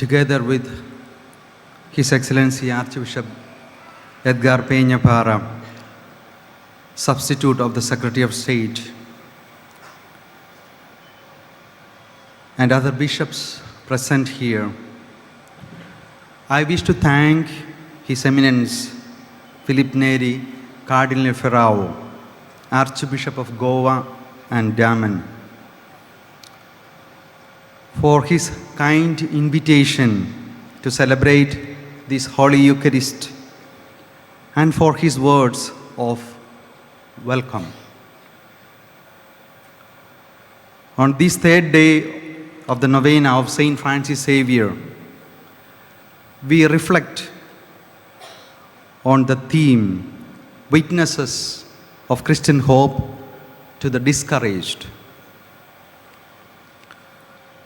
together with His Excellency Archbishop Edgar Peña-Parra, substitute of the Secretary of State, and other bishops present here, I wish to thank His Eminence Philip Neri Cardinal Ferrao, Archbishop of Goa and Daman, for his kind invitation to celebrate this Holy Eucharist and for his words of welcome. On this third day of the novena of Saint Francis Xavier, we reflect on the theme, Witnesses of Christian Hope to the Discouraged.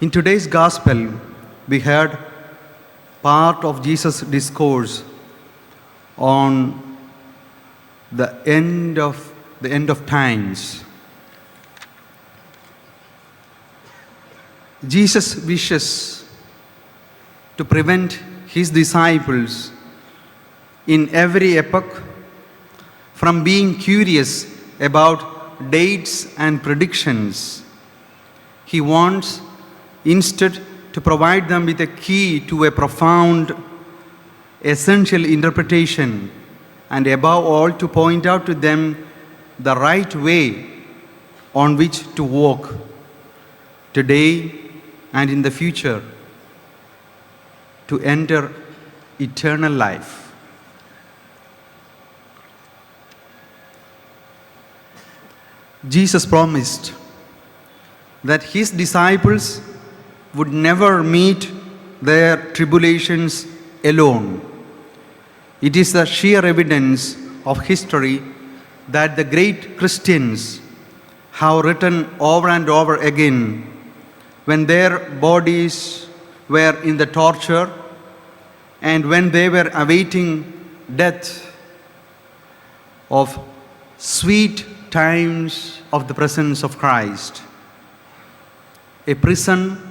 In today's Gospel, we heard part of Jesus' discourse on the end of times. Jesus wishes to prevent his disciples in every epoch from being curious about dates and predictions. He wants instead to provide them with a key to a profound, essential interpretation, and above all to point out to them the right way on which to walk today and in the future to enter eternal life. Jesus promised that his disciples would never meet their tribulations alone. It is the sheer evidence of history that the great Christians have written over and over again when their bodies were in the torture and when they were awaiting death, of sweet times of the presence of Christ. A prison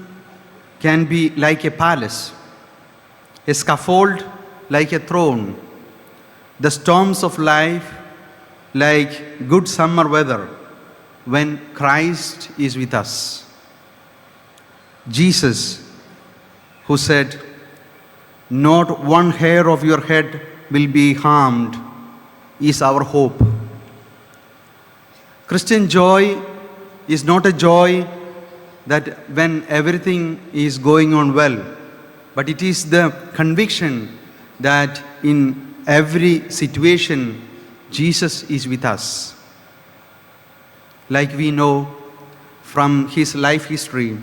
can be like a palace, a scaffold like a throne, the storms of life like good summer weather when Christ is with us. Jesus, who said, "Not one hair of your head will be harmed," is our hope. Christian joy is not a joy that when everything is going on well, but it is the conviction that in every situation, Jesus is with us. Like we know from his life history,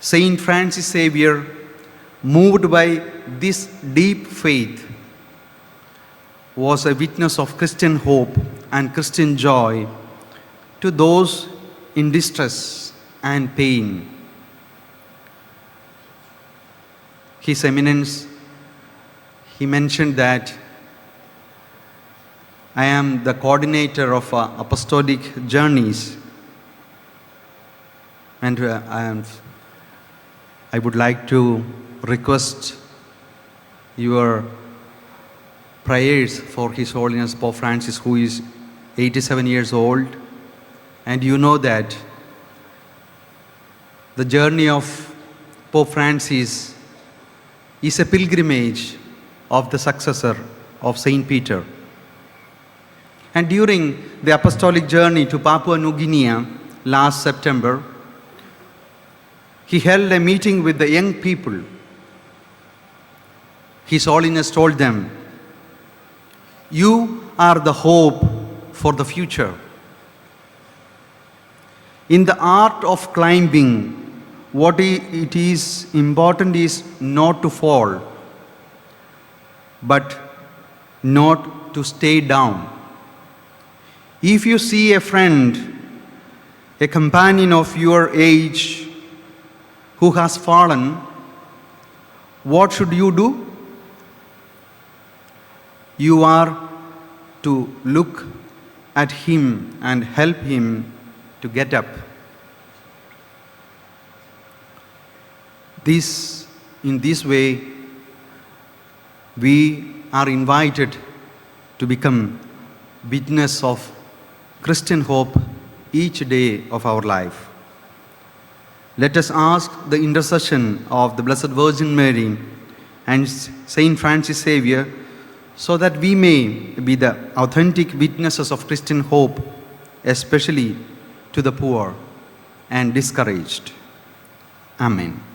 Saint Francis Xavier, moved by this deep faith, was a witness of Christian hope and Christian joy to those in distress and pain. His Eminence, he mentioned that I am the coordinator of apostolic journeys, and I would like to request your prayers for His Holiness Pope Francis, who is 87 years old. And you know that the journey of Pope Francis is a pilgrimage of the successor of Saint Peter. And during the apostolic journey to Papua New Guinea last September, he held a meeting with the young people. His Holiness told them, "You are the hope for the future. In the art of climbing, what it is important is not to fall, but not to stay down. If you see a friend, a companion of your age who has fallen, what should you do? You are to look at him and help him to get up." This In this way, we are invited to become witness of Christian hope each day of our life. Let us ask the intercession of the Blessed Virgin Mary and Saint Francis Xavier so that we may be the authentic witnesses of Christian hope, especially to the poor and discouraged. Amen.